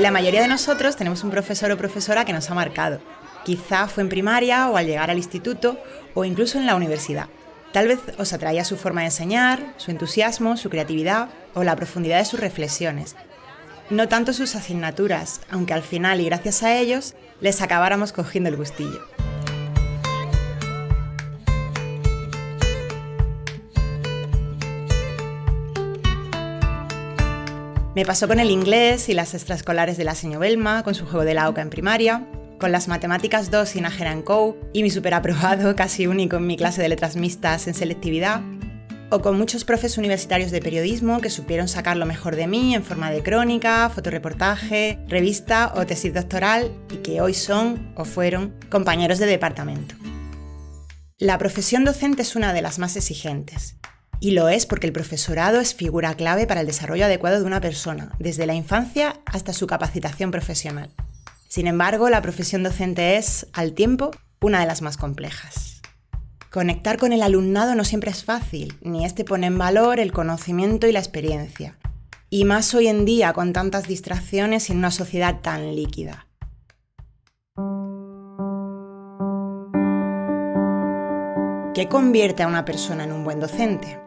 La mayoría de nosotros tenemos un profesor o profesora que nos ha marcado. Quizá fue en primaria o al llegar al instituto o incluso en la universidad. Tal vez os atraía su forma de enseñar, su entusiasmo, su creatividad o la profundidad de sus reflexiones. No tanto sus asignaturas, aunque al final y gracias a ellos les acabáramos cogiendo el gustillo. Me pasó con el inglés y las extraescolares de la señora Belma, con su juego de la oca en primaria, con las matemáticas 2 y Nájera & Co. y mi superaprobado, casi único en mi clase de letras mixtas en selectividad, o con muchos profes universitarios de periodismo que supieron sacar lo mejor de mí en forma de crónica, fotoreportaje, revista o tesis doctoral y que hoy son o fueron compañeros de departamento. La profesión docente es una de las más exigentes. Y lo es porque el profesorado es figura clave para el desarrollo adecuado de una persona, desde la infancia hasta su capacitación profesional. Sin embargo, la profesión docente es, al tiempo, una de las más complejas. Conectar con el alumnado no siempre es fácil, ni este pone en valor el conocimiento y la experiencia. Y más hoy en día, con tantas distracciones y en una sociedad tan líquida. ¿Qué convierte a una persona en un buen docente?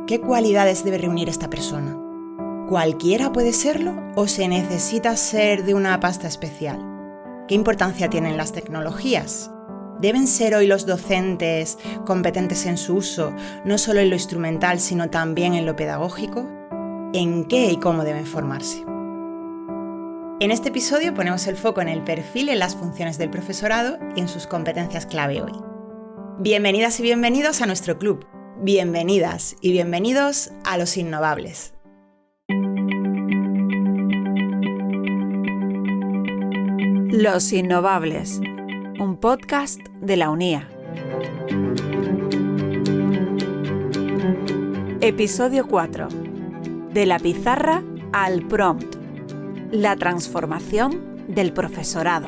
¿Qué cualidades debe reunir esta persona? ¿Cualquiera puede serlo o se necesita ser de una pasta especial? ¿Qué importancia tienen las tecnologías? ¿Deben ser hoy los docentes competentes en su uso, no solo en lo instrumental, sino también en lo pedagógico? ¿En qué y cómo deben formarse? En este episodio ponemos el foco en el perfil y en las funciones del profesorado y en sus competencias clave hoy. Bienvenidas y bienvenidos a nuestro club. Bienvenidas y bienvenidos a Los Innovables. Los Innovables, un podcast de la UNIA. Episodio 4. De la pizarra al prompt. La transformación del profesorado.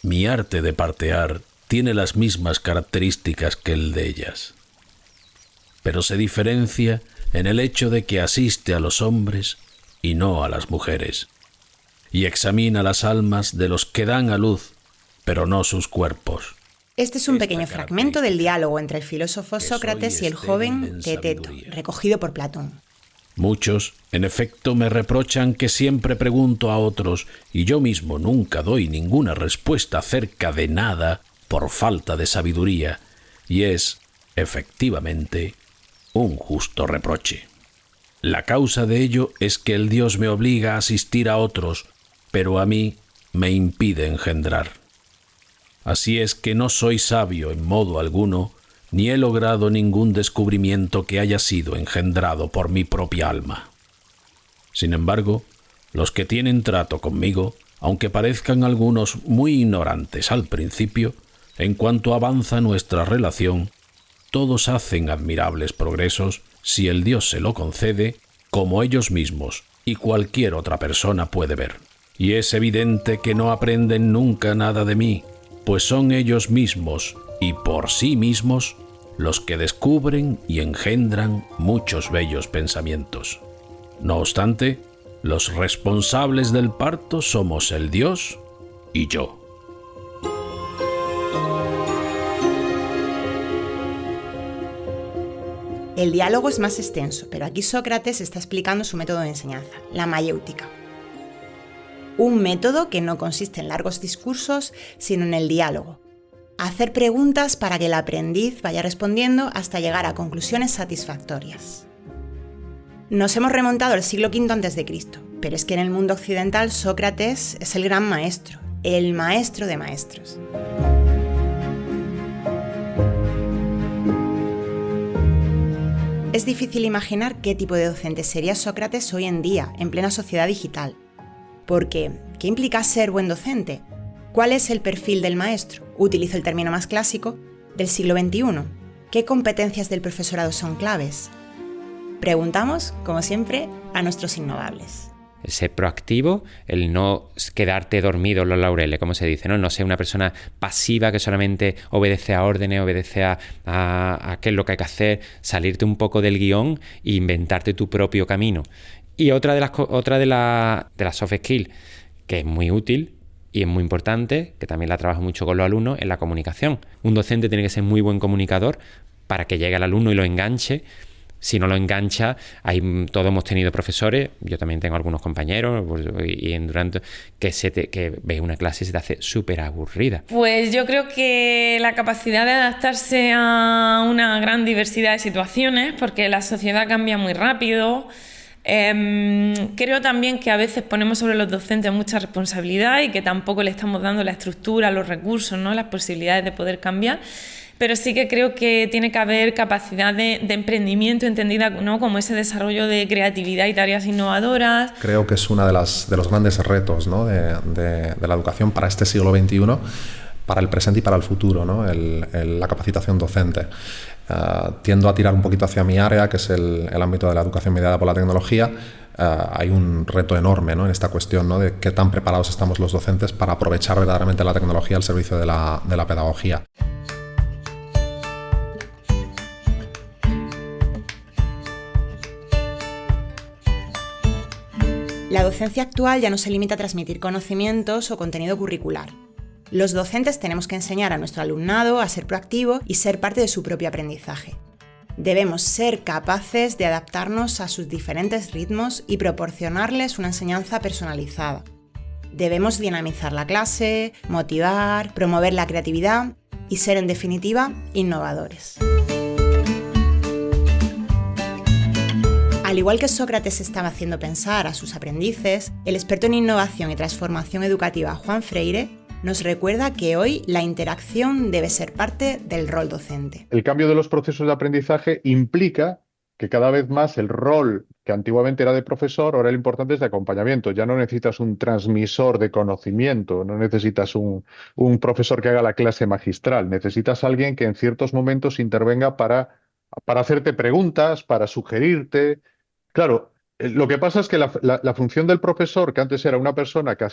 Mi arte de partear tiene las mismas características que el de ellas, pero se diferencia en el hecho de que asiste a los hombres y no a las mujeres, y examina las almas de los que dan a luz, pero no sus cuerpos. Este es un pequeño fragmento del diálogo entre el filósofo Sócrates y el joven Teeteto, recogido por Platón. Muchos, en efecto, me reprochan que siempre pregunto a otros y yo mismo nunca doy ninguna respuesta acerca de nada por falta de sabiduría, y es, efectivamente, un justo reproche. La causa de ello es que el Dios me obliga a asistir a otros, pero a mí me impide engendrar. Así es que no soy sabio en modo alguno, ni he logrado ningún descubrimiento que haya sido engendrado por mi propia alma. Sin embargo, los que tienen trato conmigo, aunque parezcan algunos muy ignorantes al principio, en cuanto avanza nuestra relación, todos hacen admirables progresos si el Dios se lo concede, como ellos mismos y cualquier otra persona puede ver. Y es evidente que no aprenden nunca nada de mí, pues son ellos mismos y por sí mismos los que descubren y engendran muchos bellos pensamientos. No obstante, los responsables del parto somos el Dios y yo. El diálogo es más extenso, pero aquí Sócrates está explicando su método de enseñanza, la mayéutica. Un método que no consiste en largos discursos, sino en el diálogo. Hacer preguntas para que el aprendiz vaya respondiendo hasta llegar a conclusiones satisfactorias. Nos hemos remontado al siglo V a.C., pero es que en el mundo occidental Sócrates es el gran maestro, el maestro de maestros. Es difícil imaginar qué tipo de docente sería Sócrates hoy en día, en plena sociedad digital. Porque, ¿qué implica ser buen docente? ¿Cuál es el perfil del maestro? Utilizo el término más clásico del siglo XXI. ¿Qué competencias del profesorado son claves? Preguntamos, como siempre, a nuestros innovables. El ser proactivo, el no quedarte dormido en los laureles, como se dice, ¿no? No ser una persona pasiva que solamente obedece a órdenes, obedece a qué es lo que hay que hacer, salirte un poco del guión e inventarte tu propio camino. Y otra de las soft skills que es muy útil y es muy importante, que también la trabajo mucho con los alumnos, es la comunicación. Un docente tiene que ser muy buen comunicador para que llegue al alumno y lo enganche. Si no lo engancha, todos hemos tenido profesores, yo también tengo algunos compañeros, que ves una clase y se te hace súper aburrida. Pues yo creo que la capacidad de adaptarse a una gran diversidad de situaciones, porque la sociedad cambia muy rápido. Creo también que a veces ponemos sobre los docentes mucha responsabilidad y que tampoco le estamos dando la estructura, los recursos, ¿no? Las posibilidades de poder cambiar. Pero sí que creo que tiene que haber capacidad de emprendimiento entendida, ¿no? Como ese desarrollo de creatividad y tareas innovadoras. Creo que es uno de los grandes retos, ¿no? de la educación para este siglo XXI, para el presente y para el futuro, ¿no? La capacitación docente. Tiendo a tirar un poquito hacia mi área, que es el ámbito de la educación mediada por la tecnología. Hay un reto enorme, ¿no? En esta cuestión, ¿no? De qué tan preparados estamos los docentes para aprovechar verdaderamente la tecnología al servicio de la pedagogía. La docencia actual ya no se limita a transmitir conocimientos o contenido curricular. Los docentes tenemos que enseñar a nuestro alumnado a ser proactivo y ser parte de su propio aprendizaje. Debemos ser capaces de adaptarnos a sus diferentes ritmos y proporcionarles una enseñanza personalizada. Debemos dinamizar la clase, motivar, promover la creatividad y ser, en definitiva, innovadores. Al igual que Sócrates estaba haciendo pensar a sus aprendices, el experto en innovación y transformación educativa Juan Freire nos recuerda que hoy la interacción debe ser parte del rol docente. El cambio de los procesos de aprendizaje implica que cada vez más el rol que antiguamente era de profesor, ahora lo importante es de acompañamiento. Ya no necesitas un transmisor de conocimiento, no necesitas un profesor que haga la clase magistral, necesitas alguien que en ciertos momentos intervenga para hacerte preguntas, para sugerirte. Claro, lo que pasa es que la función del profesor, que antes era una persona que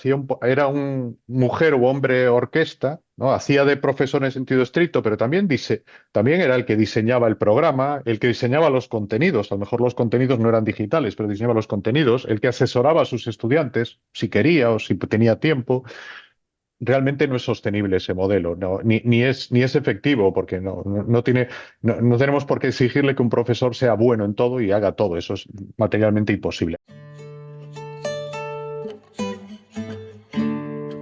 era un mujer o hombre orquesta, ¿no? Hacía de profesor en sentido estricto, pero también era el que diseñaba el programa, el que diseñaba los contenidos. A lo mejor los contenidos no eran digitales, pero diseñaba los contenidos, el que asesoraba a sus estudiantes, si quería o si tenía tiempo. Realmente no es sostenible ese modelo, no, ni es efectivo, porque no tenemos por qué exigirle que un profesor sea bueno en todo y haga todo. Eso es materialmente imposible.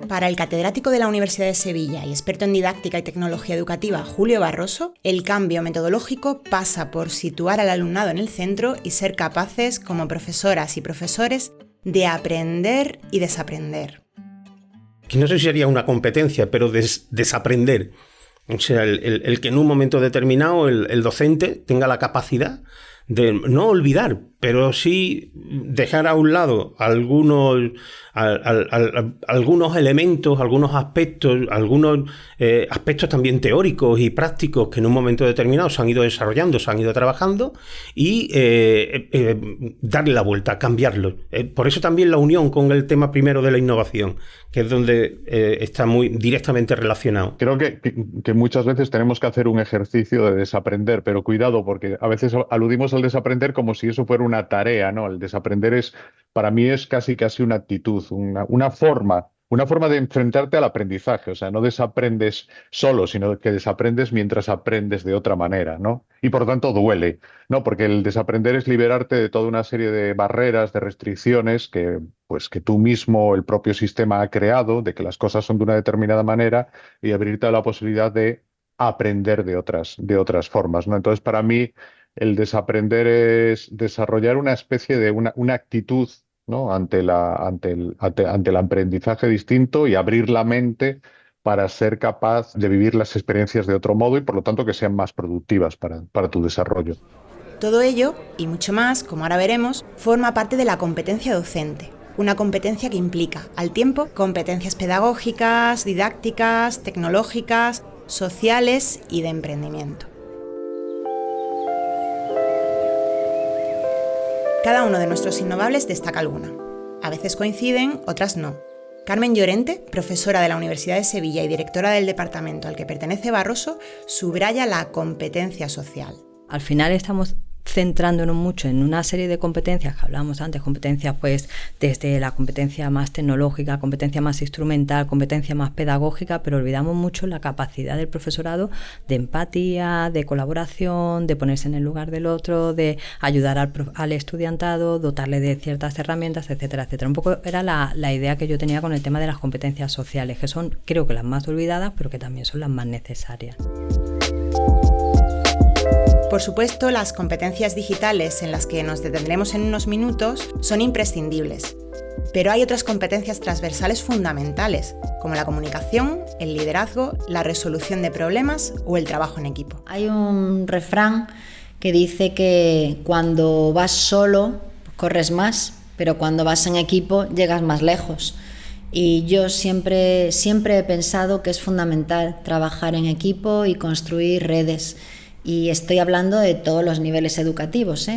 Para el catedrático de la Universidad de Sevilla y experto en didáctica y tecnología educativa Julio Barroso, el cambio metodológico pasa por situar al alumnado en el centro y ser capaces, como profesoras y profesores, de aprender y desaprender. Que no sé si sería una competencia, pero desaprender. O sea, el que en un momento determinado el docente tenga la capacidad de no olvidar, pero sí dejar a un lado algunos elementos, algunos aspectos también teóricos y prácticos que en un momento determinado se han ido desarrollando, se han ido trabajando y darle la vuelta, cambiarlo. Por eso también la unión con el tema primero de la innovación, que es donde está muy directamente relacionado. Creo que muchas veces tenemos que hacer un ejercicio de desaprender, pero cuidado, porque a veces aludimos al desaprender como si eso fuera una tarea, ¿no? El desaprender para mí es casi una actitud, una forma de enfrentarte al aprendizaje. O sea, no desaprendes solo, sino que desaprendes mientras aprendes de otra manera, ¿no? Y por lo tanto duele, ¿no? Porque el desaprender es liberarte de toda una serie de barreras, de restricciones que tú mismo, el propio sistema ha creado, de que las cosas son de una determinada manera, y abrirte a la posibilidad de aprender de otras formas, ¿no? Entonces, para mí, el desaprender es desarrollar una especie de una actitud, ¿no? ante el aprendizaje distinto y abrir la mente para ser capaz de vivir las experiencias de otro modo y, por lo tanto, que sean más productivas para tu desarrollo. Todo ello, y mucho más, como ahora veremos, forma parte de la competencia docente. Una competencia que implica, al tiempo, competencias pedagógicas, didácticas, tecnológicas, sociales y de emprendimiento. Cada uno de nuestros innovables destaca alguna. A veces coinciden, otras no. Carmen Llorente, profesora de la Universidad de Sevilla y directora del departamento al que pertenece Barroso, subraya la competencia social. Al final estamos centrándonos mucho en una serie de competencias que hablábamos antes, competencias pues desde la competencia más tecnológica, competencia más instrumental, competencia más pedagógica, pero olvidamos mucho la capacidad del profesorado de empatía, de colaboración, de ponerse en el lugar del otro, de ayudar al estudiantado, dotarle de ciertas herramientas, etcétera, etcétera. Un poco era la idea que yo tenía con el tema de las competencias sociales, que son creo que las más olvidadas, pero que también son las más necesarias. Por supuesto, las competencias digitales en las que nos detendremos en unos minutos son imprescindibles. Pero hay otras competencias transversales fundamentales, como la comunicación, el liderazgo, la resolución de problemas o el trabajo en equipo. Hay un refrán que dice que cuando vas solo corres más, pero cuando vas en equipo llegas más lejos. Y yo siempre he pensado que es fundamental trabajar en equipo y construir redes. Y estoy hablando de todos los niveles educativos,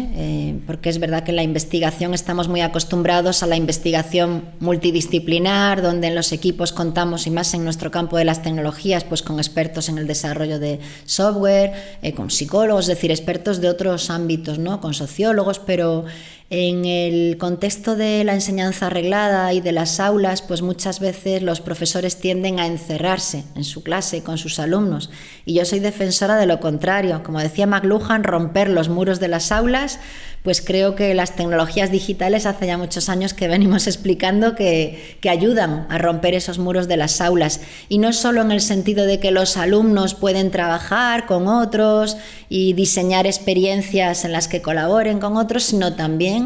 porque es verdad que en la investigación estamos muy acostumbrados a la investigación multidisciplinar, donde en los equipos contamos, y más en nuestro campo de las tecnologías, pues con expertos en el desarrollo de software, con psicólogos, es decir, expertos de otros ámbitos, ¿no? Con sociólogos, pero en el contexto de la enseñanza reglada y de las aulas, pues muchas veces los profesores tienden a encerrarse en su clase con sus alumnos. Y yo soy defensora de lo contrario. Como decía McLuhan, romper los muros de las aulas, pues creo que las tecnologías digitales hace ya muchos años que venimos explicando que ayudan a romper esos muros de las aulas. Y no solo en el sentido de que los alumnos pueden trabajar con otros y diseñar experiencias en las que colaboren con otros, sino también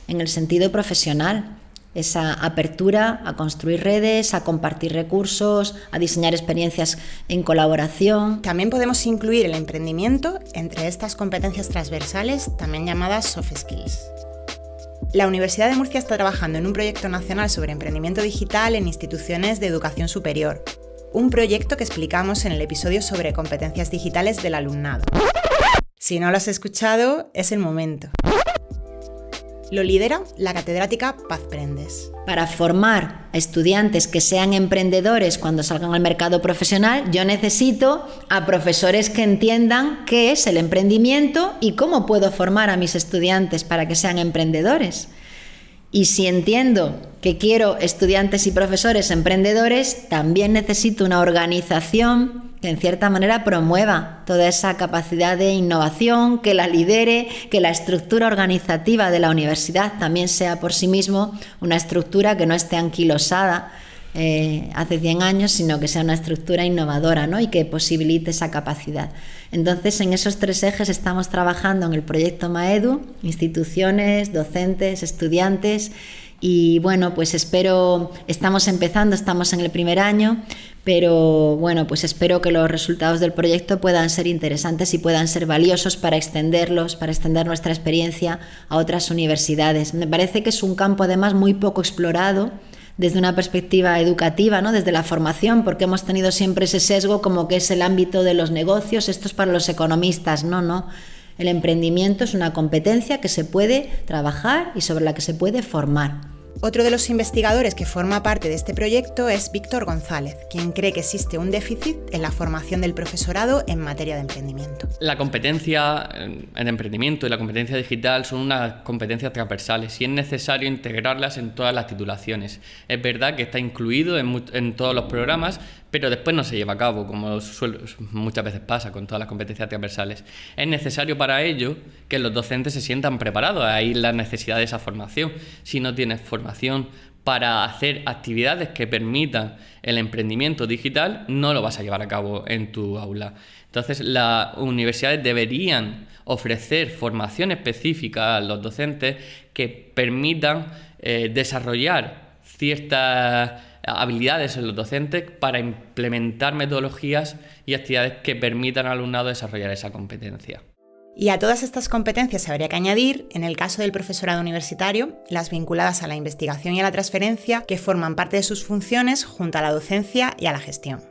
en el sentido profesional, esa apertura a construir redes, a compartir recursos, a diseñar experiencias en colaboración. También podemos incluir el emprendimiento entre estas competencias transversales, también llamadas soft skills. La Universidad de Murcia está trabajando en un proyecto nacional sobre emprendimiento digital en instituciones de educación superior, un proyecto que explicamos en el episodio sobre competencias digitales del alumnado. Si no lo has escuchado, es el momento. Lo lidera la catedrática Paz Prendes. Para formar a estudiantes que sean emprendedores cuando salgan al mercado profesional, yo necesito a profesores que entiendan qué es el emprendimiento y cómo puedo formar a mis estudiantes para que sean emprendedores. Y si entiendo que quiero estudiantes y profesores emprendedores, también necesito una organización que en cierta manera promueva toda esa capacidad de innovación, que la lidere, que la estructura organizativa de la universidad también sea por sí mismo una estructura que no esté anquilosada hace 100 años, sino que sea una estructura innovadora, ¿no? Y que posibilite esa capacidad. Entonces, en esos 3 ejes estamos trabajando en el proyecto Maedu, instituciones, docentes, estudiantes, y bueno, pues estamos empezando, estamos en el primer año, pero bueno, pues espero que los resultados del proyecto puedan ser interesantes y puedan ser valiosos para extender nuestra experiencia a otras universidades. Me parece que es un campo además muy poco explorado desde una perspectiva educativa, ¿no? Desde la formación, porque hemos tenido siempre ese sesgo como que es el ámbito de los negocios, esto es para los economistas, no. El emprendimiento es una competencia que se puede trabajar y sobre la que se puede formar. Otro de los investigadores que forma parte de este proyecto es Víctor González, quien cree que existe un déficit en la formación del profesorado en materia de emprendimiento. La competencia en emprendimiento y la competencia digital son unas competencias transversales y es necesario integrarlas en todas las titulaciones. Es verdad que está incluido en todos los programas, pero después no se lleva a cabo, como muchas veces pasa con todas las competencias transversales. Es necesario para ello que los docentes se sientan preparados, ahí la necesidad de esa formación. Si no tienes formación para hacer actividades que permitan el emprendimiento digital, no lo vas a llevar a cabo en tu aula. Entonces, las universidades deberían ofrecer formación específica a los docentes que permitan desarrollar ciertas habilidades en los docentes para implementar metodologías y actividades que permitan al alumnado desarrollar esa competencia. Y a todas estas competencias habría que añadir, en el caso del profesorado universitario, las vinculadas a la investigación y a la transferencia, que forman parte de sus funciones junto a la docencia y a la gestión.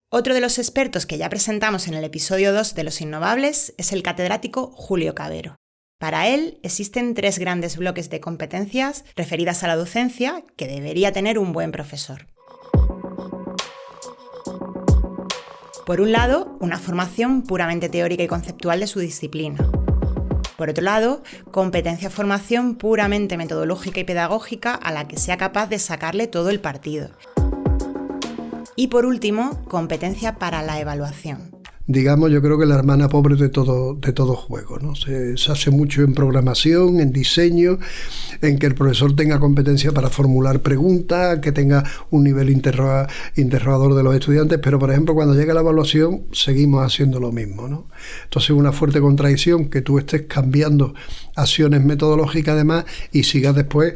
Otro de los expertos que ya presentamos en el episodio 2 de Los Innovables es el catedrático Julio Cabero. Para él, existen 3 grandes bloques de competencias referidas a la docencia que debería tener un buen profesor. Por un lado, una formación puramente teórica y conceptual de su disciplina. Por otro lado, competencia-formación puramente metodológica y pedagógica a la que sea capaz de sacarle todo el partido. Y por último, competencia para la evaluación. Digamos, yo creo que la hermana pobre de todo juego, ¿no? Se hace mucho en programación, en diseño, en que el profesor tenga competencia para formular preguntas, que tenga un nivel interrogador de los estudiantes, pero por ejemplo cuando llega la evaluación seguimos haciendo lo mismo, ¿no? Entonces una fuerte contradicción que tú estés cambiando acciones metodológicas además y sigas después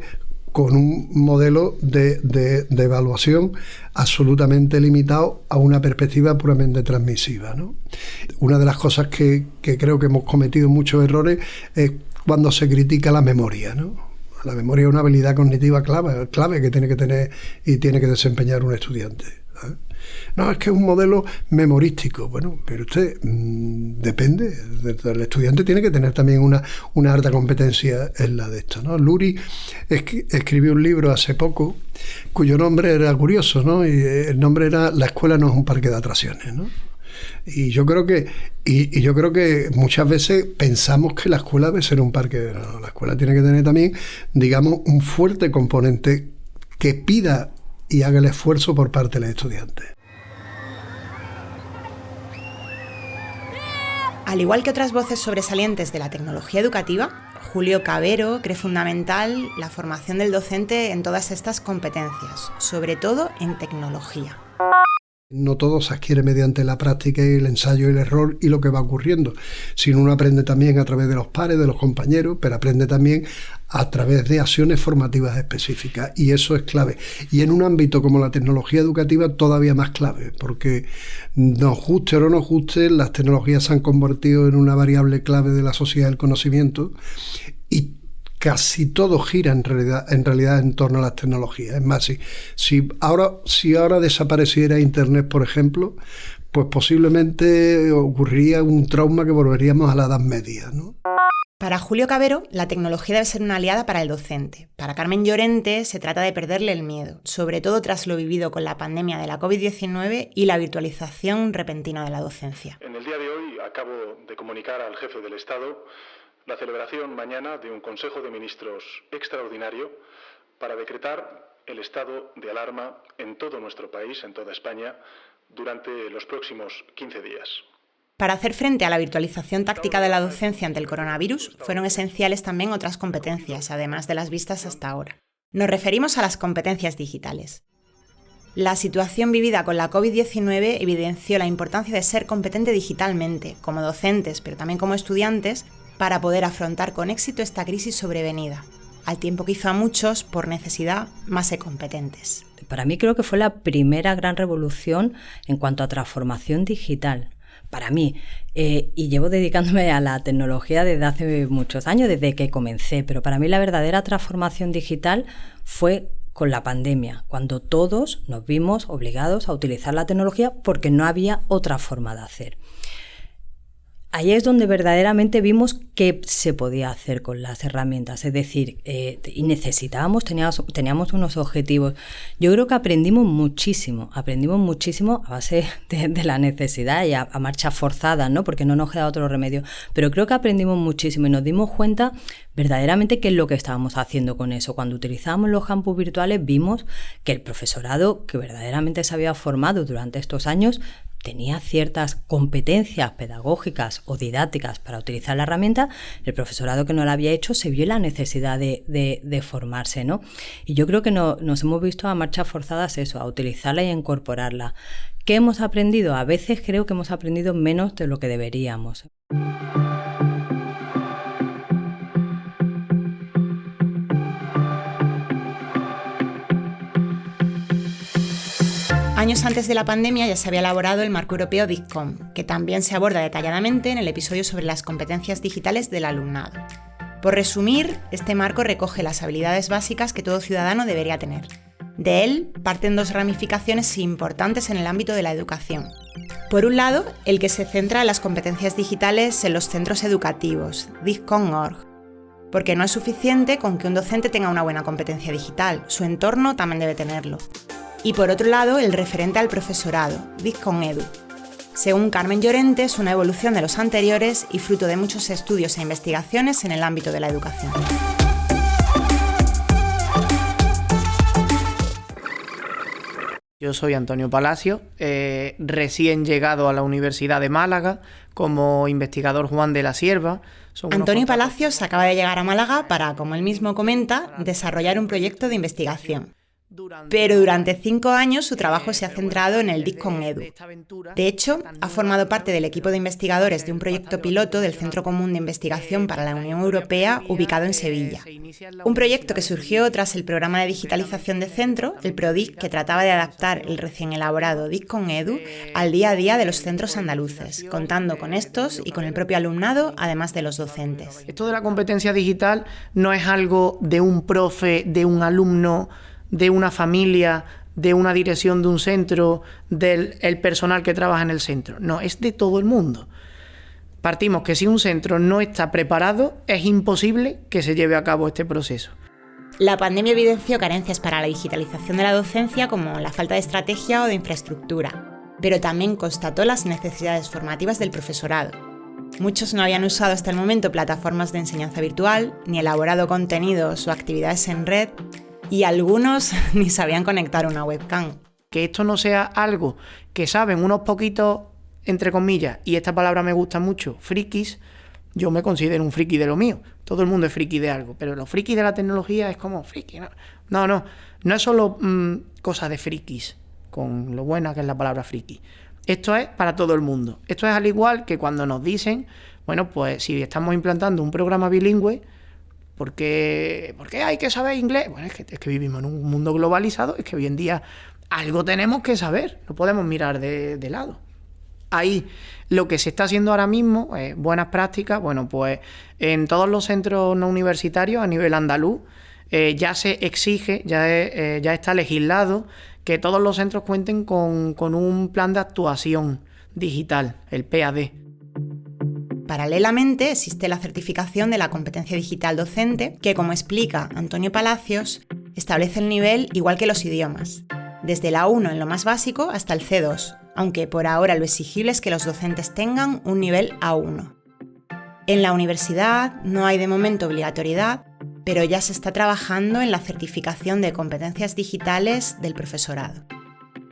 con un modelo de evaluación absolutamente limitado a una perspectiva puramente transmisiva, ¿no? Una de las cosas que creo que hemos cometido muchos errores es cuando se critica la memoria, ¿no? La memoria es una habilidad cognitiva clave que tiene que tener y tiene que desempeñar un estudiante, ¿sabes? No, es que es un modelo memorístico. Bueno, pero usted depende. El estudiante tiene que tener también una alta competencia en la de esto, ¿no? Lurie escribió un libro hace poco cuyo nombre era curioso, ¿no? Y el nombre era La escuela no es un parque de atracciones, ¿no? Y yo creo que muchas veces pensamos que la escuela debe ser un parque. No, la escuela tiene que tener también, digamos, un fuerte componente que pida y haga el esfuerzo por parte de los estudiantes. Al igual que otras voces sobresalientes de la tecnología educativa, Julio Cavero cree fundamental la formación del docente en todas estas competencias, sobre todo en tecnología. No todo se adquiere mediante la práctica y el ensayo y el error y lo que va ocurriendo, sino uno aprende también a través de los pares, de los compañeros, pero aprende también a través de acciones formativas específicas, y eso es clave. Y en un ámbito como la tecnología educativa todavía más clave, porque nos guste o no nos guste, las tecnologías se han convertido en una variable clave de la sociedad del conocimiento y casi todo gira en realidad en torno a las tecnologías. Es más, si ahora desapareciera Internet, por ejemplo, pues posiblemente ocurriría un trauma que volveríamos a la Edad Media, ¿no? Para Julio Cavero, la tecnología debe ser una aliada para el docente. Para Carmen Llorente, se trata de perderle el miedo, sobre todo tras lo vivido con la pandemia de la COVID-19 y la virtualización repentina de la docencia. En el día de hoy acabo de comunicar al jefe del Estado la celebración mañana de un Consejo de Ministros extraordinario para decretar el estado de alarma en todo nuestro país, en toda España, durante los próximos 15 días. Para hacer frente a la virtualización táctica de la docencia ante el coronavirus, fueron esenciales también otras competencias, además de las vistas hasta ahora. Nos referimos a las competencias digitales. La situación vivida con la COVID-19 evidenció la importancia de ser competente digitalmente, como docentes, pero también como estudiantes, para poder afrontar con éxito esta crisis sobrevenida, al tiempo que hizo a muchos, por necesidad, más competentes. Para mí creo que fue la primera gran revolución en cuanto a transformación digital. Para mí, y llevo dedicándome a la tecnología desde hace muchos años, desde que comencé, pero para mí la verdadera transformación digital fue con la pandemia, cuando todos nos vimos obligados a utilizar la tecnología porque no había otra forma de hacer. Ahí es donde verdaderamente vimos qué se podía hacer con las herramientas, es decir, y teníamos unos objetivos. Yo creo que aprendimos muchísimo a base de la necesidad y a marcha forzada, ¿no? Porque no nos queda otro remedio. Pero creo que aprendimos muchísimo y nos dimos cuenta verdaderamente qué es lo que estábamos haciendo con eso. Cuando utilizábamos los campus virtuales vimos que el profesorado que verdaderamente se había formado durante estos años tenía ciertas competencias pedagógicas o didácticas para utilizar la herramienta. El profesorado que no la había hecho se vio la necesidad de formarse, ¿no? Y yo creo que nos hemos visto a marchas forzadas eso, a utilizarla y a incorporarla. ¿Qué hemos aprendido? A veces creo que hemos aprendido menos de lo que deberíamos. Años antes de la pandemia ya se había elaborado el marco europeo DIGCOM, que también se aborda detalladamente en el episodio sobre las competencias digitales del alumnado. Por resumir, este marco recoge las habilidades básicas que todo ciudadano debería tener. De él parten dos ramificaciones importantes en el ámbito de la educación. Por un lado, el que se centra en las competencias digitales en los centros educativos, DIGCOM.org, porque no es suficiente con que un docente tenga una buena competencia digital, su entorno también debe tenerlo. Y por otro lado, el referente al profesorado, DISC-con-EDU. Según Carmen Llorente, es una evolución de los anteriores y fruto de muchos estudios e investigaciones en el ámbito de la educación. Yo soy Antonio Palacio, recién llegado a la Universidad de Málaga como investigador Juan de la Sierva. Antonio Palacios acaba de llegar a Málaga para, como él mismo comenta, desarrollar un proyecto de investigación. Pero durante 5 años su trabajo se ha centrado en el DISC-con-EDU. De hecho, ha formado parte del equipo de investigadores de un proyecto piloto del Centro Común de Investigación para la Unión Europea ubicado en Sevilla. Un proyecto que surgió tras el programa de digitalización de centro, el PRODIC, que trataba de adaptar el recién elaborado DISC-con-EDU al día a día de los centros andaluces, contando con estos y con el propio alumnado, además de los docentes. Esto de la competencia digital no es algo de un profe, de un alumno, de una familia, de una dirección de un centro, del personal que trabaja en el centro. No, es de todo el mundo. Partimos que si un centro no está preparado, es imposible que se lleve a cabo este proceso. La pandemia evidenció carencias para la digitalización de la docencia, como la falta de estrategia o de infraestructura, pero también constató las necesidades formativas del profesorado. Muchos no habían usado hasta el momento plataformas de enseñanza virtual, ni elaborado contenidos o actividades en red, y algunos ni sabían conectar una webcam. Que esto no sea algo que saben unos poquitos, entre comillas, y esta palabra me gusta mucho, frikis. Yo me considero un friki de lo mío. Todo el mundo es friki de algo, pero los frikis de la tecnología es como friki. No es solo cosa de frikis, con lo buena que es la palabra friki. Esto es para todo el mundo. Esto es al igual que cuando nos dicen, bueno, pues si estamos implantando un programa bilingüe, ¿por qué hay que saber inglés? Bueno, es que vivimos en un mundo globalizado, es que hoy en día algo tenemos que saber, no podemos mirar de lado. Ahí lo que se está haciendo ahora mismo, buenas prácticas, bueno, pues en todos los centros no universitarios a nivel andaluz ya se exige, ya está legislado que todos los centros cuenten con un plan de actuación digital, el PAD. Paralelamente, existe la certificación de la competencia digital docente, que, como explica Antonio Palacios, establece el nivel igual que los idiomas, desde la 1 en lo más básico hasta el C2, aunque por ahora lo exigible es que los docentes tengan un nivel A1. En la universidad no hay de momento obligatoriedad, pero ya se está trabajando en la certificación de competencias digitales del profesorado.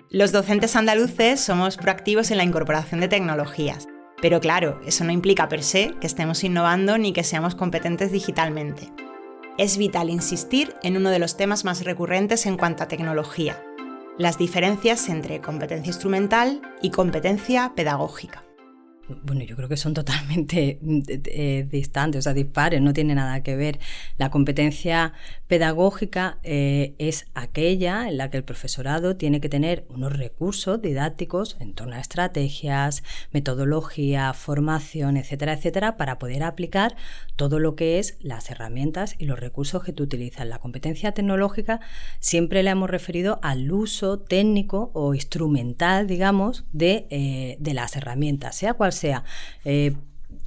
Los docentes andaluces somos proactivos en la incorporación de tecnologías, pero claro, eso no implica per se que estemos innovando ni que seamos competentes digitalmente. Es vital insistir en uno de los temas más recurrentes en cuanto a tecnología: las diferencias entre competencia instrumental y competencia pedagógica. Bueno, yo creo que son totalmente distantes, o sea, dispares, no tiene nada que ver. La competencia pedagógica es aquella en la que el profesorado tiene que tener unos recursos didácticos en torno a estrategias, metodología, formación, etcétera, etcétera, para poder aplicar todo lo que es las herramientas y los recursos que tú utilizas. La competencia tecnológica siempre la hemos referido al uso técnico o instrumental, digamos, de las herramientas, sea cual sea.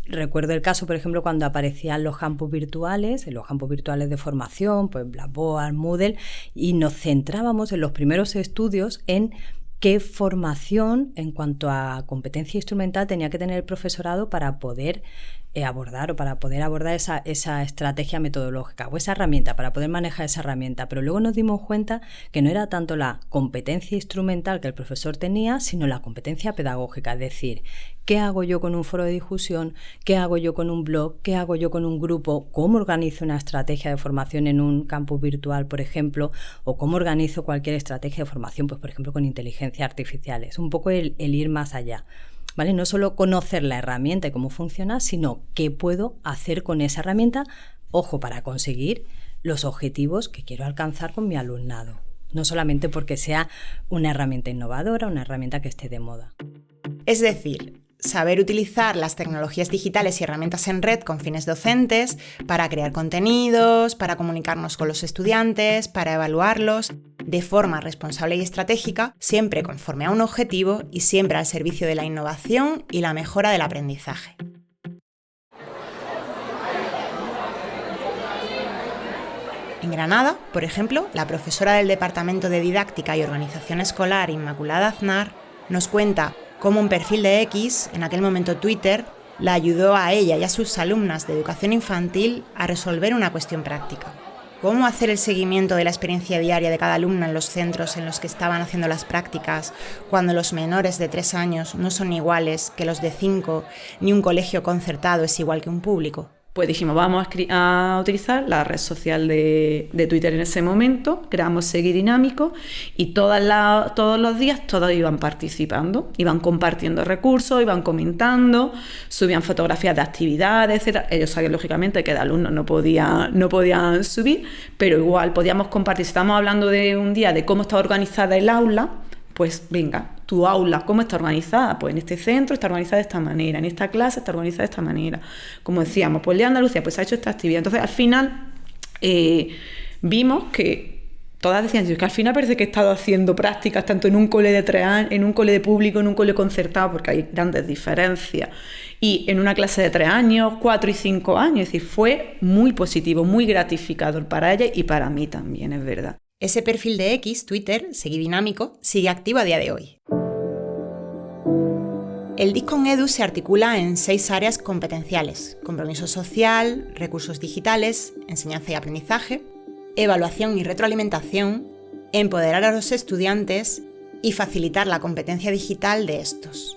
Recuerdo el caso, por ejemplo, cuando aparecían los campus virtuales, en los campus virtuales de formación, pues Blackboard, Moodle, y nos centrábamos en los primeros estudios en qué formación en cuanto a competencia instrumental tenía que tener el profesorado para poder abordar esa estrategia metodológica o esa herramienta, para poder manejar esa herramienta. Pero luego nos dimos cuenta que no era tanto la competencia instrumental que el profesor tenía, sino la competencia pedagógica, es decir, ¿qué hago yo con un foro de difusión? ¿Qué hago yo con un blog? ¿Qué hago yo con un grupo? ¿Cómo organizo una estrategia de formación en un campus virtual, por ejemplo? ¿O cómo organizo cualquier estrategia de formación, pues por ejemplo con inteligencia artificial? Es un poco el ir más allá, ¿vale? No solo conocer la herramienta y cómo funciona, sino qué puedo hacer con esa herramienta, ojo, para conseguir los objetivos que quiero alcanzar con mi alumnado. No solamente porque sea una herramienta innovadora, una herramienta que esté de moda. Es decir, saber utilizar las tecnologías digitales y herramientas en red con fines docentes para crear contenidos, para comunicarnos con los estudiantes, para evaluarlos de forma responsable y estratégica, siempre conforme a un objetivo y siempre al servicio de la innovación y la mejora del aprendizaje. En Granada, por ejemplo, la profesora del Departamento de Didáctica y Organización Escolar, Inmaculada Aznar, nos cuenta cómo un perfil de X, en aquel momento Twitter, la ayudó a ella y a sus alumnas de educación infantil a resolver una cuestión práctica. ¿Cómo hacer el seguimiento de la experiencia diaria de cada alumna en los centros en los que estaban haciendo las prácticas, cuando los menores de 3 años no son iguales que los de 5, ni un colegio concertado es igual que un público? Pues dijimos, vamos a utilizar la red social de Twitter en ese momento, creamos Seguir Dinámico y todos los días todos iban participando, iban compartiendo recursos, iban comentando, subían fotografías de actividades, etc. Ellos sabían lógicamente que de alumnos no podían subir, pero igual podíamos compartir. Si estamos hablando de un día de cómo está organizada el aula, pues venga, tu aula, ¿cómo está organizada? Pues en este centro está organizada de esta manera, en esta clase está organizada de esta manera. Como decíamos, pues el de Andalucía pues ha hecho esta actividad. Entonces al final vimos que todas decían, que al final parece que he estado haciendo prácticas tanto en un cole de 3 años, en un cole de público, en un cole concertado, porque hay grandes diferencias, y en una clase de 3 años, 4 y 5 años. Es decir, fue muy positivo, muy gratificador para ella y para mí también, es verdad. Ese perfil de X, Twitter, Seguir Dinámico, sigue activo a día de hoy. El DISCON Edu se articula en 6 áreas competenciales: compromiso social, recursos digitales, enseñanza y aprendizaje, evaluación y retroalimentación, empoderar a los estudiantes y facilitar la competencia digital de estos.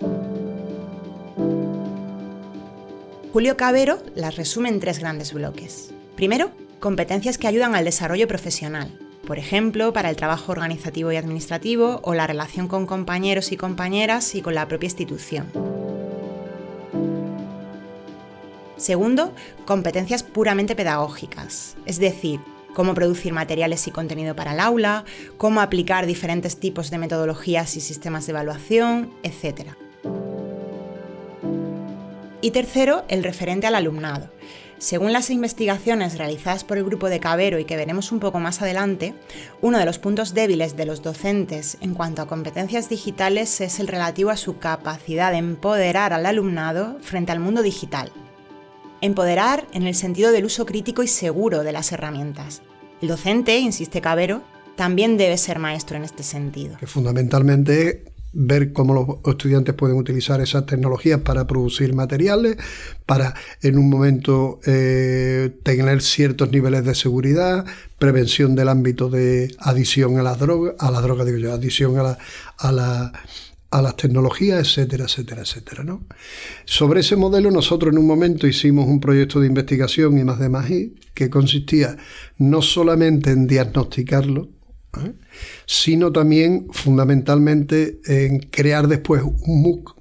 Julio Cavero las resume en 3 grandes bloques. Primero, competencias que ayudan al desarrollo profesional. Por ejemplo, para el trabajo organizativo y administrativo o la relación con compañeros y compañeras y con la propia institución. Segundo, competencias puramente pedagógicas, es decir, cómo producir materiales y contenido para el aula, cómo aplicar diferentes tipos de metodologías y sistemas de evaluación, etc. Y tercero, el referente al alumnado. Según las investigaciones realizadas por el grupo de Cavero y que veremos un poco más adelante, uno de los puntos débiles de los docentes en cuanto a competencias digitales es el relativo a su capacidad de empoderar al alumnado frente al mundo digital. Empoderar en el sentido del uso crítico y seguro de las herramientas. El docente, insiste Cavero, también debe ser maestro en este sentido. Que fundamentalmente ver cómo los estudiantes pueden utilizar esas tecnologías para producir materiales, para en un momento tener ciertos niveles de seguridad, prevención del ámbito de adicción a las drogas, adicción a las tecnologías, etcétera, etcétera, etcétera, ¿no? Sobre ese modelo nosotros en un momento hicimos un proyecto de investigación I+D+I que consistía no solamente en diagnosticarlo, sino también fundamentalmente en crear después un MOOC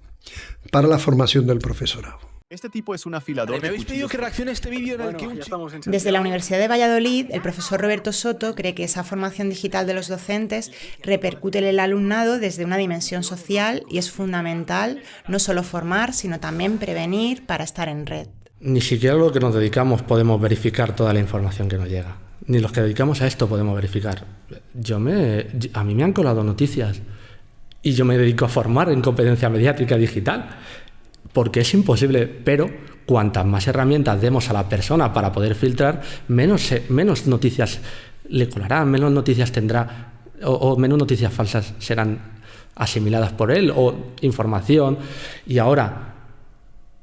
para la formación del profesorado. Este tipo es un afilador. Me habéis pedido que reaccione a este vídeo en el que Desde la Universidad de Valladolid, el profesor Roberto Soto cree que esa formación digital de los docentes repercute en el alumnado desde una dimensión social y es fundamental no solo formar, sino también prevenir para estar en red. Ni siquiera los que nos dedicamos podemos verificar toda la información que nos llega. Ni los que dedicamos a esto podemos verificar. A mí me han colado noticias y yo me dedico a formar en competencia mediática digital porque es imposible, pero cuantas más herramientas demos a la persona para poder filtrar, menos noticias le colarán, menos noticias tendrá o menos noticias falsas serán asimiladas por él o información. Y ahora,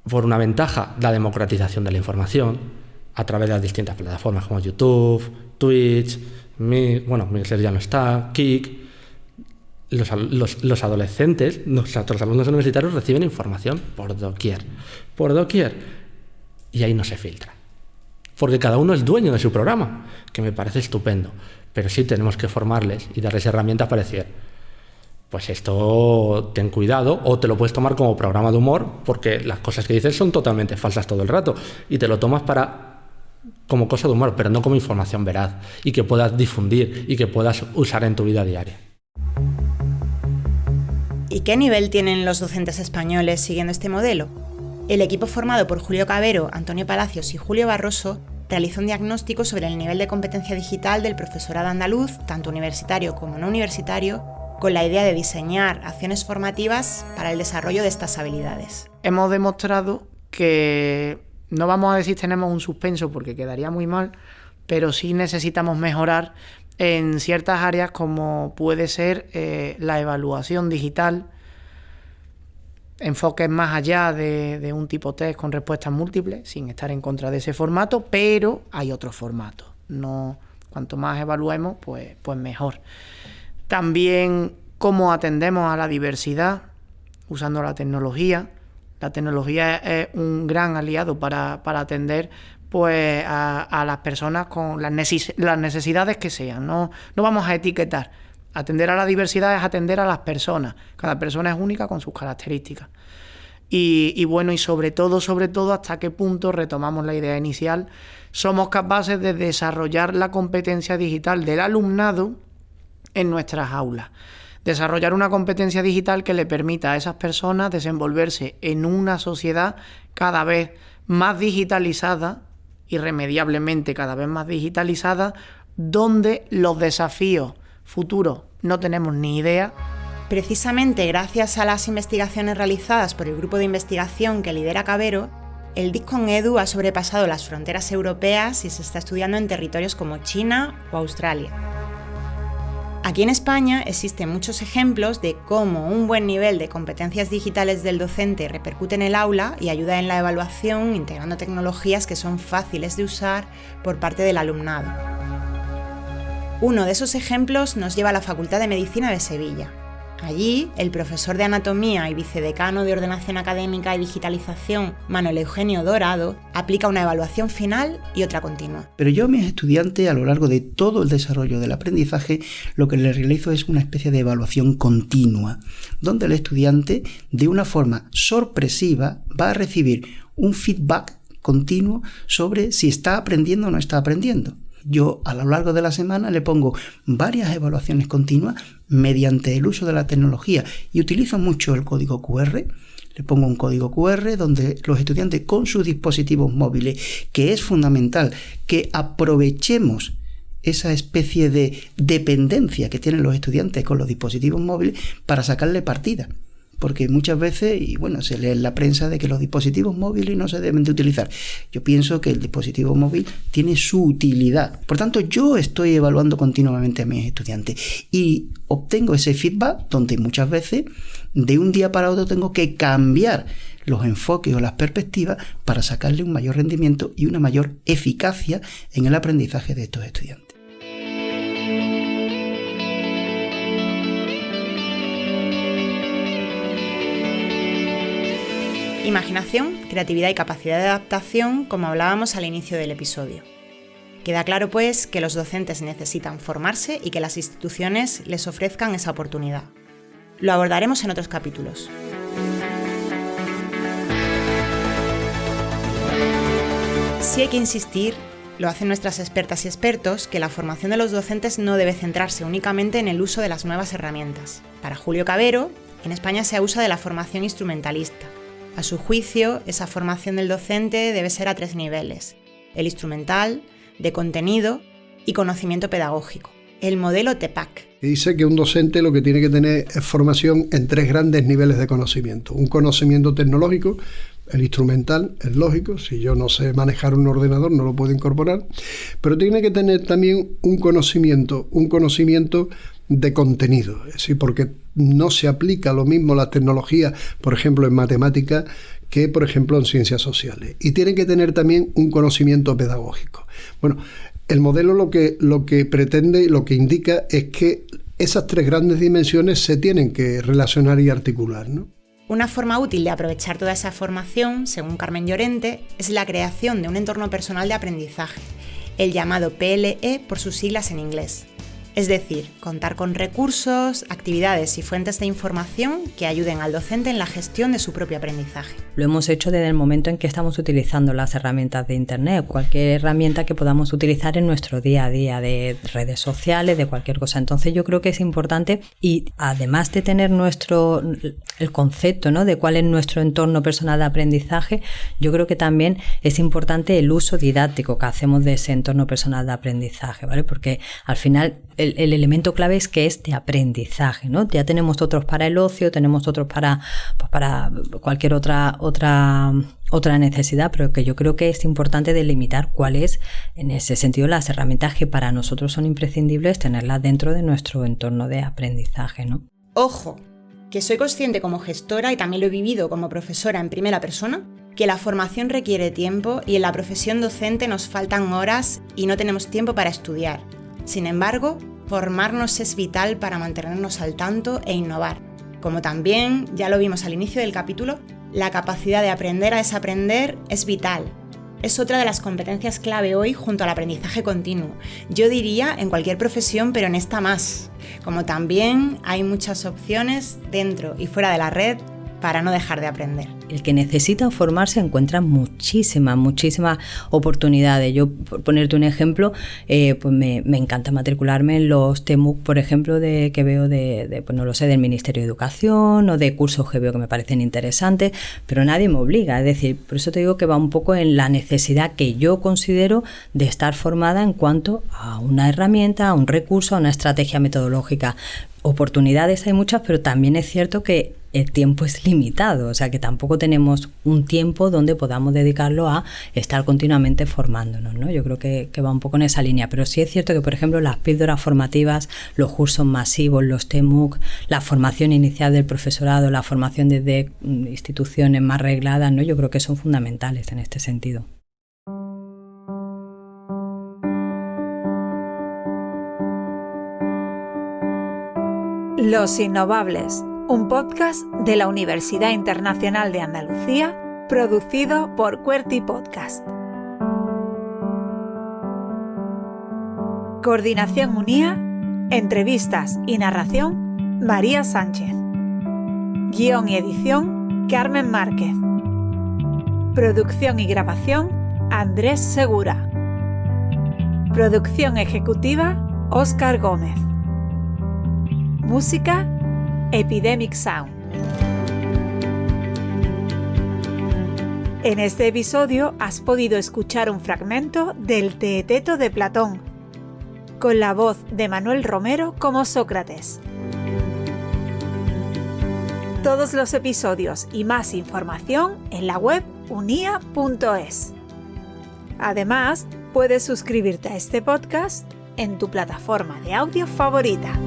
por una ventaja, la democratización de la información a través de las distintas plataformas como YouTube, Twitch, Mixer ya no está, Kik. Los adolescentes, los alumnos universitarios reciben información por doquier, y ahí no se filtra. Porque cada uno es dueño de su programa, que me parece estupendo, pero sí tenemos que formarles y darles herramientas para decir, pues esto ten cuidado, o te lo puedes tomar como programa de humor, porque las cosas que dices son totalmente falsas todo el rato, y te lo tomas como cosa de humor, pero no como información veraz, y que puedas difundir y que puedas usar en tu vida diaria. ¿Y qué nivel tienen los docentes españoles siguiendo este modelo? El equipo formado por Julio Cavero, Antonio Palacios y Julio Barroso realizó un diagnóstico sobre el nivel de competencia digital del profesorado andaluz, tanto universitario como no universitario, con la idea de diseñar acciones formativas para el desarrollo de estas habilidades. Hemos demostrado que, no vamos a decir tenemos un suspenso porque quedaría muy mal, pero sí necesitamos mejorar en ciertas áreas como puede ser la evaluación digital, enfoques más allá de un tipo test con respuestas múltiples, sin estar en contra de ese formato, pero hay otros formatos. No, cuanto más evaluemos, pues mejor. También cómo atendemos a la diversidad usando la tecnología. La tecnología es un gran aliado para atender pues a las personas con las necesidades que sean. No vamos a etiquetar. Atender a la diversidad es atender a las personas. Cada persona es única con sus características. Y bueno, y sobre todo, hasta qué punto, retomamos la idea inicial, somos capaces de desarrollar la competencia digital del alumnado en nuestras aulas. Desarrollar una competencia digital que le permita a esas personas desenvolverse en una sociedad cada vez más digitalizada, irremediablemente cada vez más digitalizada, donde los desafíos futuros no tenemos ni idea. Precisamente gracias a las investigaciones realizadas por el grupo de investigación que lidera Cabero, el DICCON-EDU ha sobrepasado las fronteras europeas y se está estudiando en territorios como China o Australia. Aquí en España existen muchos ejemplos de cómo un buen nivel de competencias digitales del docente repercute en el aula y ayuda en la evaluación integrando tecnologías que son fáciles de usar por parte del alumnado. Uno de esos ejemplos nos lleva a la Facultad de Medicina de Sevilla. Allí, el profesor de Anatomía y vicedecano de Ordenación Académica y Digitalización, Manuel Eugenio Dorado, aplica una evaluación final y otra continua. Pero yo a mis estudiantes, a lo largo de todo el desarrollo del aprendizaje, lo que les realizo es una especie de evaluación continua, donde el estudiante, de una forma sorpresiva, va a recibir un feedback continuo sobre si está aprendiendo o no está aprendiendo. Yo a lo largo de la semana le pongo varias evaluaciones continuas mediante el uso de la tecnología y utilizo mucho el código QR. Le pongo un código QR donde los estudiantes con sus dispositivos móviles, que es fundamental que aprovechemos esa especie de dependencia que tienen los estudiantes con los dispositivos móviles para sacarle partida. Porque muchas veces, y bueno, se lee en la prensa de que los dispositivos móviles no se deben de utilizar. Yo pienso que el dispositivo móvil tiene su utilidad. Por tanto, yo estoy evaluando continuamente a mis estudiantes y obtengo ese feedback donde muchas veces, de un día para otro, tengo que cambiar los enfoques o las perspectivas para sacarle un mayor rendimiento y una mayor eficacia en el aprendizaje de estos estudiantes. Imaginación, creatividad y capacidad de adaptación, como hablábamos al inicio del episodio. Queda claro, pues, que los docentes necesitan formarse y que las instituciones les ofrezcan esa oportunidad. Lo abordaremos en otros capítulos. Sí hay que insistir, lo hacen nuestras expertas y expertos, que la formación de los docentes no debe centrarse únicamente en el uso de las nuevas herramientas. Para Julio Cabero, en España se abusa de la formación instrumentalista. A su juicio, esa formación del docente debe ser a 3 niveles: el instrumental, de contenido y conocimiento pedagógico, el modelo TEPAC. Dice que un docente lo que tiene que tener es formación en 3 grandes niveles de conocimiento. Un conocimiento tecnológico, el instrumental, es lógico, si yo no sé manejar un ordenador no lo puedo incorporar, pero tiene que tener también un conocimiento de contenido, es decir, porque no se aplica lo mismo la tecnología, por ejemplo, en matemáticas, que, por ejemplo, en ciencias sociales. Y tienen que tener también un conocimiento pedagógico. Bueno, el modelo lo que pretende y lo que indica es que esas 3 grandes dimensiones se tienen que relacionar y articular, ¿no? Una forma útil de aprovechar toda esa formación, según Carmen Llorente, es la creación de un entorno personal de aprendizaje, el llamado PLE por sus siglas en inglés. Es decir, contar con recursos, actividades y fuentes de información que ayuden al docente en la gestión de su propio aprendizaje. Lo hemos hecho desde el momento en que estamos utilizando las herramientas de Internet, cualquier herramienta que podamos utilizar en nuestro día a día, de redes sociales, de cualquier cosa. Entonces yo creo que es importante, y además de tener el concepto, ¿no?, de cuál es nuestro entorno personal de aprendizaje, yo creo que también es importante el uso didáctico que hacemos de ese entorno personal de aprendizaje, ¿vale? Porque al final el elemento clave es que es de aprendizaje, ¿no? Ya tenemos otros para el ocio, tenemos otros para cualquier otra necesidad, pero que yo creo que es importante delimitar cuáles, en ese sentido, las herramientas que para nosotros son imprescindibles tenerlas dentro de nuestro entorno de aprendizaje, ¿no? Ojo, que soy consciente como gestora, y también lo he vivido como profesora en primera persona, que la formación requiere tiempo y en la profesión docente nos faltan horas y no tenemos tiempo para estudiar. Sin embargo, formarnos es vital para mantenernos al tanto e innovar. Como también, ya lo vimos al inicio del capítulo, la capacidad de aprender a desaprender es vital. Es otra de las competencias clave hoy junto al aprendizaje continuo. Yo diría en cualquier profesión, pero en esta más. Como también hay muchas opciones dentro y fuera de la red para no dejar de aprender. El que necesita formarse encuentra muchísimas oportunidades. Yo, por ponerte un ejemplo, pues me encanta matricularme en los TMUC, por ejemplo, que veo pues no lo sé, del Ministerio de Educación, o de cursos que veo que me parecen interesantes, pero nadie me obliga. Es decir, por eso te digo que va un poco en la necesidad que yo considero de estar formada en cuanto a una herramienta, a un recurso, a una estrategia metodológica. Oportunidades hay muchas, pero también es cierto que el tiempo es limitado, o sea que tampoco tenemos un tiempo donde podamos dedicarlo a estar continuamente formándonos, ¿no? Yo creo que va un poco en esa línea, pero sí es cierto que, por ejemplo, las píldoras formativas, los cursos masivos, los TMUC, la formación inicial del profesorado, la formación desde instituciones más regladas, ¿no? Yo creo que son fundamentales en este sentido. Los Innovables, un podcast de la Universidad Internacional de Andalucía, producido por QWERTY Podcast. Coordinación UNIA, entrevistas y narración, María Sánchez. Guión y edición, Carmen Márquez. Producción y grabación, Andrés Segura. Producción ejecutiva, Óscar Gómez. Música, Epidemic Sound. En este episodio has podido escuchar un fragmento del Teeteto de Platón, con la voz de Manuel Romero como Sócrates. Todos los episodios y más información en la web unia.es. Además, puedes suscribirte a este podcast en tu plataforma de audio favorita.